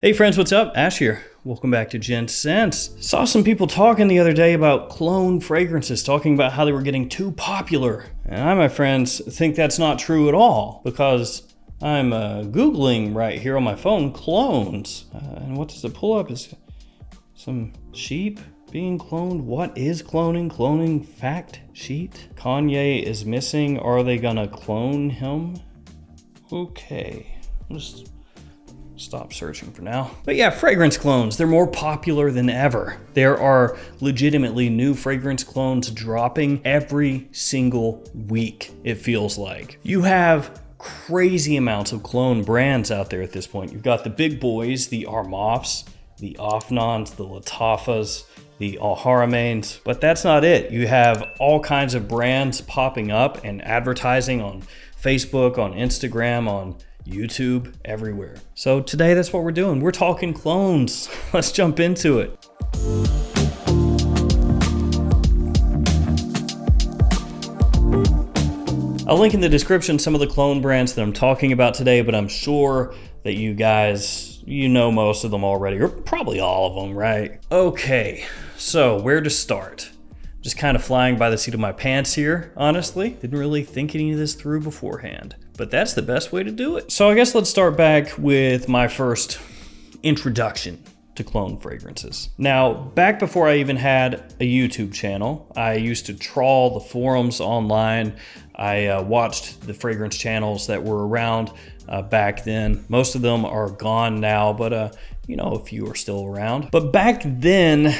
Hey friends, what's up? Ash here. Welcome back to Gents. Saw some people talking the other day about clone fragrances, talking about how they were getting too popular. And I, my friends, think that's not true at all, because I'm Googling right here on my phone, clones. And what does it pull up? Is some sheep being cloned? What is cloning? Cloning fact sheet? Kanye is missing. Are they gonna clone him? Okay, just stop searching for now. But yeah, fragrance clones, they're more popular than ever. There are legitimately new fragrance clones dropping every single week, it feels like. You have crazy amounts of clone brands out there at this point. You've got the big boys, the Armafs, the Afnans, the Latafas, the Alharamains, but that's not it. You have all kinds of brands popping up and advertising on Facebook, on Instagram, on YouTube, everywhere. So today that's what we're doing. We're talking clones. Let's jump into it. I'll link in the description some of the clone brands that I'm talking about today, but I'm sure that you guys, you know most of them already, or probably all of them, right? Okay, so where to start? Just kind of flying by the seat of my pants here, honestly. Didn't really think any of this through beforehand, but that's the best way to do it. So I guess let's start back with my first introduction to clone fragrances. Now, back before I even had a YouTube channel, I used to trawl the forums online. I watched the fragrance channels that were around back then. Most of them are gone now, but you know, a few are still around. But back then,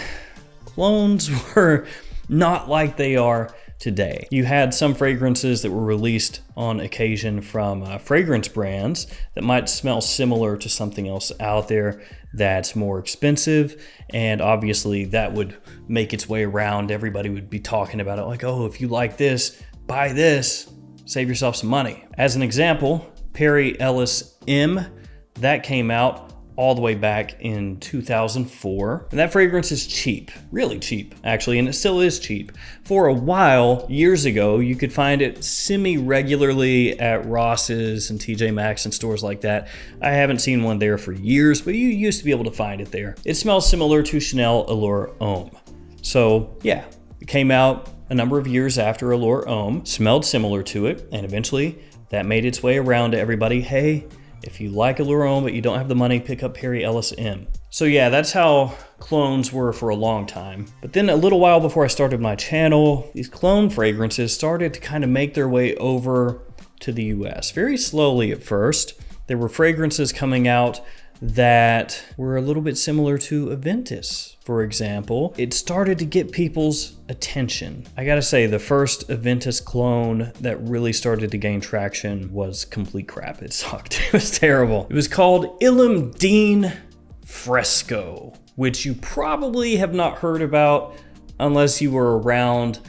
clones were not like they are today. You had some fragrances that were released on occasion from fragrance brands that might smell similar to something else out there that's more expensive, and obviously that would make its way around. Everybody would be talking about it like, oh, if you like this, buy this, save yourself some money. As an example, Perry Ellis M, that came out all the way back in 2004. And that fragrance is cheap, really cheap, actually, and it still is cheap. For a while, years ago, you could find it semi-regularly at Ross's and TJ Maxx and stores like that. I haven't seen one there for years, but you used to be able to find it there. It smells similar to Chanel Allure Homme. So yeah, it came out a number of years after Allure Homme, smelled similar to it, and eventually that made its way around to everybody. Hey, if you like Allure Homme but you don't have the money, pick up Perry Ellis M. So yeah, that's how clones were for a long time. But then a little while before I started my channel, these clone fragrances started to kind of make their way over to the US. Very slowly at first. There were fragrances coming out that were a little bit similar to Aventus, for example. It started to get people's attention. I gotta say, the first Aventus clone that really started to gain traction was complete crap. It sucked. It was terrible. It was called Ilum Dean Fresco, which you probably have not heard about unless you were around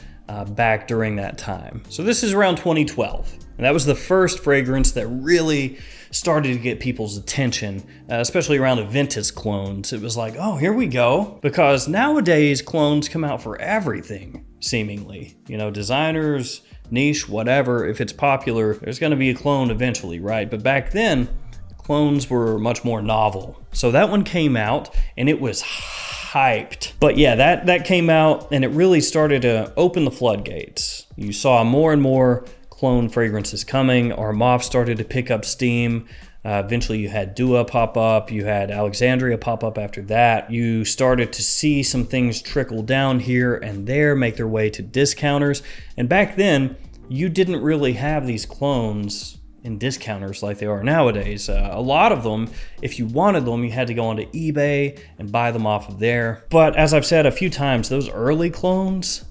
back during that time. So this is around 2012. And that was the first fragrance that really started to get people's attention, especially around Aventus clones. It was like, oh, here we go. Because nowadays, clones come out for everything, seemingly. You know, designers, niche, whatever. If it's popular, there's gonna be a clone eventually, right? But back then, clones were much more novel. So that one came out, and it was hyped. But yeah, that came out, and it really started to open the floodgates. You saw more and more clone fragrances coming. Armaf started to pick up steam. Eventually you had Dua pop up. You had Alexandria pop up after that. You started to see some things trickle down here and there, make their way to discounters. And back then, you didn't really have these clones in discounters like they are nowadays. A lot of them, if you wanted them, you had to go onto eBay and buy them off of there. But as I've said a few times, those early clones,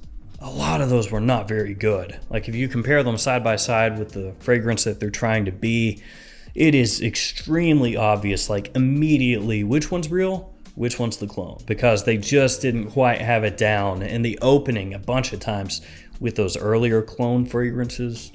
a lot of those were not very good. Like if you compare them side by side with the fragrance that they're trying to be, it is extremely obvious, like immediately, which one's real, which one's the clone, because they just didn't quite have it down. In the opening, a bunch of times with those earlier clone fragrances,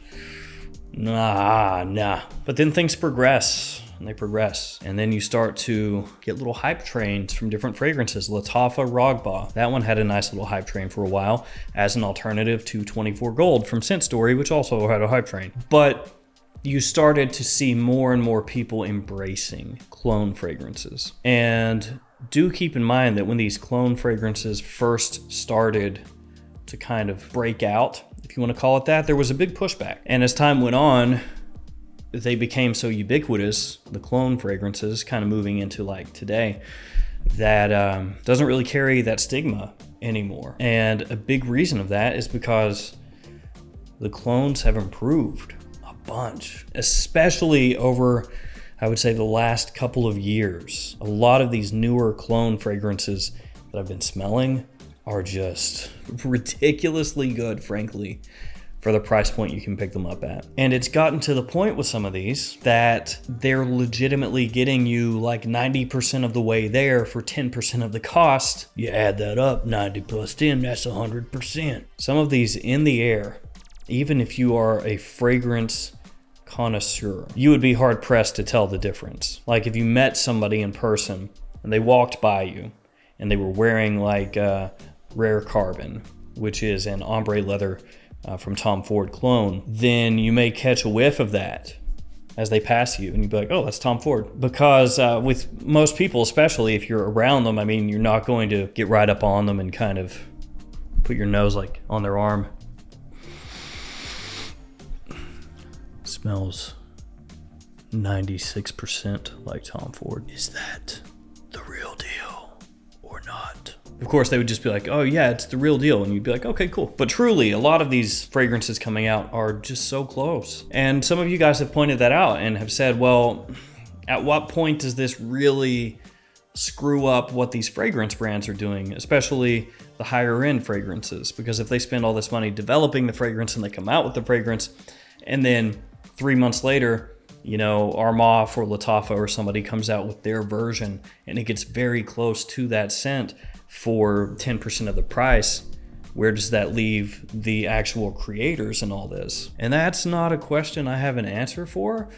nah. But then things progress. And they progress. And then you start to get little hype trains from different fragrances. Latafa Rogba, that one had a nice little hype train for a while as an alternative to 24 Gold from Scent Story, which also had a hype train. But you started to see more and more people embracing clone fragrances. And do keep in mind that when these clone fragrances first started to kind of break out, if you want to call it that, there was a big pushback. And as time went on, they became so ubiquitous, the clone fragrances, kind of moving into like today, that doesn't really carry that stigma anymore. And a big reason of that is because the clones have improved a bunch, especially over, I would say, the last couple of years. A lot of these newer clone fragrances that I've been smelling are just ridiculously good, frankly, for the price point you can pick them up at. And it's gotten to the point with some of these that they're legitimately getting you like 90% of the way there for 10% of the cost. You add that up, 90 plus 10, that's 100%. Some of these in the air, even if you are a fragrance connoisseur, you would be hard pressed to tell the difference. Like if you met somebody in person and they walked by you and they were wearing like Rare Carbon, which is an ombre leather from Tom Ford clone, then you may catch a whiff of that as they pass you and you'd be like, oh, that's Tom Ford. Because with most people, especially if you're around them, I mean, you're not going to get right up on them and kind of put your nose like on their arm. Smells 96% like Tom Ford. Is that the real deal or not? Of course, they would just be like, oh yeah, it's the real deal. And you'd be like, okay, cool. But truly, a lot of these fragrances coming out are just so close. And some of you guys have pointed that out and have said, well, at what point does this really screw up what these fragrance brands are doing, especially the higher end fragrances? Because if they spend all this money developing the fragrance and they come out with the fragrance, and then 3 months later, you know, Armaf or Lattafa or somebody comes out with their version and it gets very close to that scent for 10% of the price, where does that leave the actual creators in all this? And that's not a question I have an answer for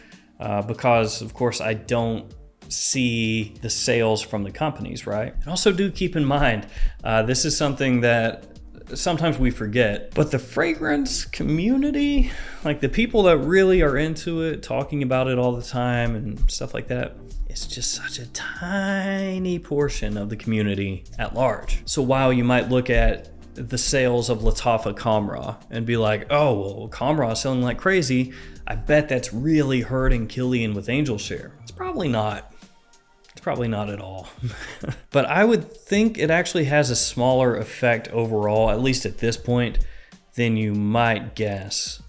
because, of course, I don't see the sales from the companies, right? And also do keep in mind, this is something that sometimes we forget, but the fragrance community, like the people that really are into it, talking about it all the time and stuff like that, it's just such a tiny portion of the community at large. So while you might look at the sales of Lattafa Camra and be like, oh, well, Camra is selling like crazy, I bet that's really hurting Killian with Angel Share. It's probably not. It's probably not at all. But I would think it actually has a smaller effect overall, at least at this point, than you might guess.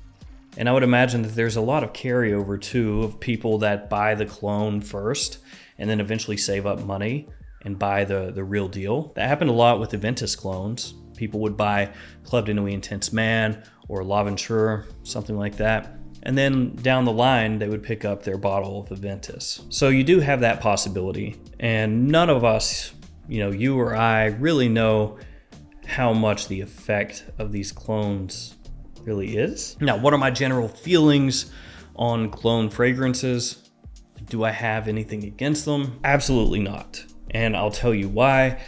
And I would imagine that there's a lot of carryover too of people that buy the clone first and then eventually save up money and buy the real deal. That happened a lot with Aventus clones. People would buy Club de Nuit Intense Man or L'Aventure, something like that. And then down the line, they would pick up their bottle of Aventus. So you do have that possibility. And none of us, you know, you or I really know how much the effect of these clones really is. Now, what are my general feelings on clone fragrances? Do I have anything against them? Absolutely not. And I'll tell you why.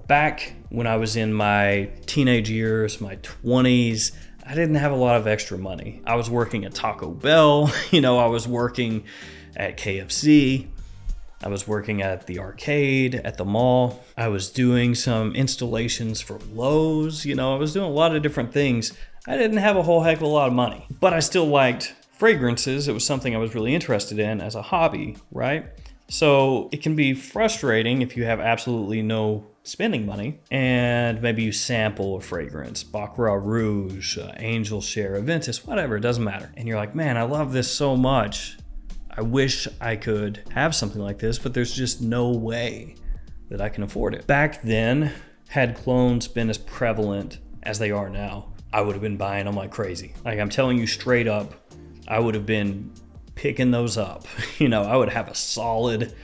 Back when I was in my teenage years, my 20s, I didn't have a lot of extra money. I was working at Taco Bell, you know, I was working at KFC, I was working at the arcade, at the mall. I was doing some installations for Lowe's, you know, I was doing a lot of different things. I didn't have a whole heck of a lot of money, but I still liked fragrances. It was something I was really interested in as a hobby, right? So it can be frustrating if you have absolutely no spending money and maybe you sample a fragrance, Baccarat Rouge, Angel Share, Aventus, whatever, it doesn't matter. And you're like, man, I love this so much. I wish I could have something like this, but there's just no way that I can afford it. Back then, had clones been as prevalent as they are now, I would have been buying them like crazy. Like I'm telling you straight up, I would have been picking those up. You know, I would have a solid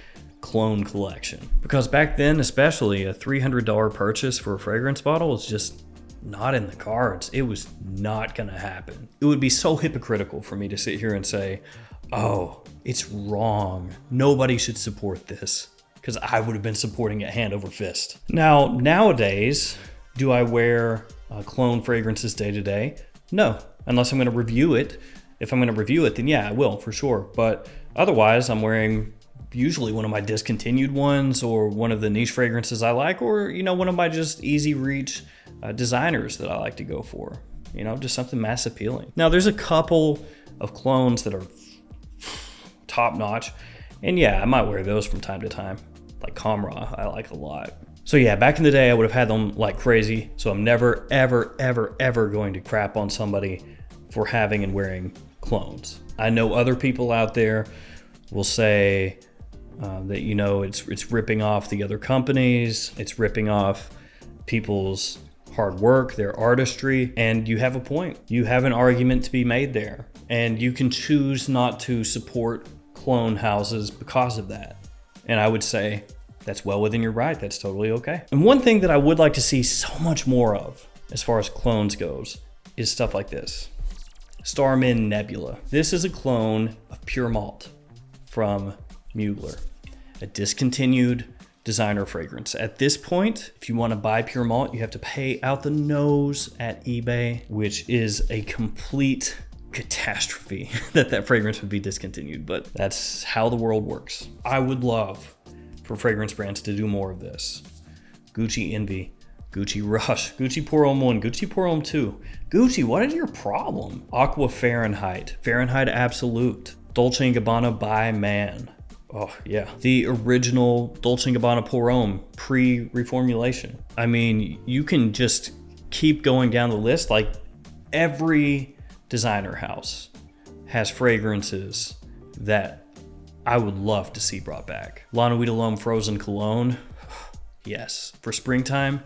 clone collection. Because back then, especially, a $300 purchase for a fragrance bottle was just not in the cards. It was not gonna happen. It would be so hypocritical for me to sit here and say, oh, it's wrong. Nobody should support this. Because I would have been supporting it hand over fist. Now, nowadays, do I wear clone fragrances day to day? No, unless I'm gonna review it. If I'm gonna review it, then yeah, I will for sure. But otherwise, I'm wearing usually one of my discontinued ones, or one of the niche fragrances I like, or, you know, one of my just easy reach designers that I like to go for. You know, just something mass appealing. Now, there's a couple of clones that are top notch, and yeah, I might wear those from time to time. Like Kamra, I like a lot. So yeah, back in the day, I would have had them like crazy. So I'm never, ever, ever, ever going to crap on somebody for having and wearing clones. I know other people out there will say that, you know, it's ripping off the other companies, it's ripping off people's hard work, their artistry, and you have a point. You have an argument to be made there, and you can choose not to support clone houses because of that. And I would say that's well within your right. That's totally okay. And one thing that I would like to see so much more of as far as clones goes is stuff like this. Starmin Nebula. This is a clone of Pure Malt from Mugler, a discontinued designer fragrance. At this point, if you want to buy Pure Malt, you have to pay out the nose at eBay, which is a complete catastrophe that fragrance would be discontinued, but that's how the world works. I would love for fragrance brands to do more of this. Gucci Envy, Gucci Rush, Gucci Pour Homme 1, Gucci Pour Homme 2. Gucci, what is your problem? Aqua Fahrenheit, Fahrenheit Absolute, Dolce & Gabbana by Man. Oh yeah, the original Dolce & Gabbana Pour Homme pre-reformulation. I mean, you can just keep going down the list. Like, every designer house has fragrances that I would love to see brought back. Lana Vida L'Homme Frozen Cologne, yes. For springtime,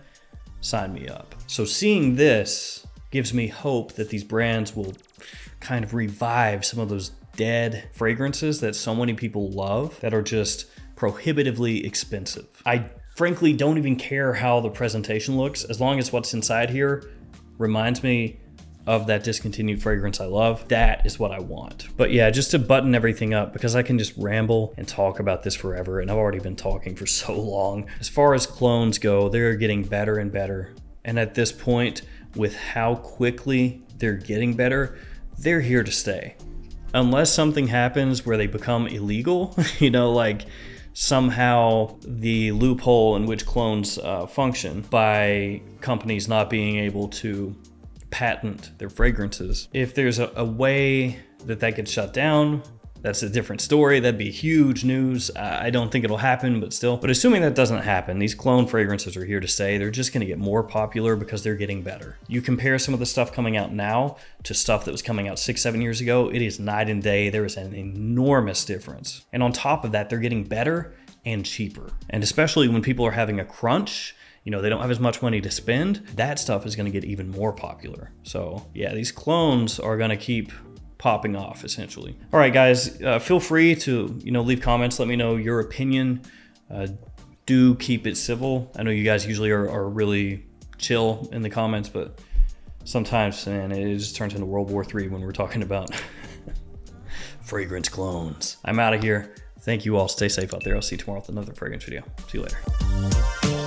sign me up. So seeing this gives me hope that these brands will kind of revive some of those dead fragrances that so many people love that are just prohibitively expensive. I frankly don't even care how the presentation looks, as long as what's inside here reminds me of that discontinued fragrance I love. That is what I want. But yeah, just to button everything up, because I can just ramble and talk about this forever, and I've already been talking for so long. As far as clones go, they're getting better and better. And at this point, with how quickly they're getting better, they're here to stay. Unless something happens where they become illegal, you know, like somehow the loophole in which clones function by companies not being able to patent their fragrances. If there's a way that gets shut down, that's a different story. That'd be huge news. I don't think it'll happen, but still. But assuming that doesn't happen, these clone fragrances are here to stay. They're just gonna get more popular because they're getting better. You compare some of the stuff coming out now to stuff that was coming out 6-7 years ago, it is night and day. There is an enormous difference. And on top of that, they're getting better and cheaper. And especially when people are having a crunch, you know, they don't have as much money to spend, that stuff is gonna get even more popular. So yeah, these clones are gonna keep popping off, essentially. All right, guys, feel free to, you know, leave comments. Let me know your opinion. Do keep it civil. I know you guys usually are really chill in the comments, but sometimes, man, it just turns into World War III when we're talking about fragrance clones. I'm out of here. Thank you all. Stay safe out there. I'll see you tomorrow with another fragrance video. See you later.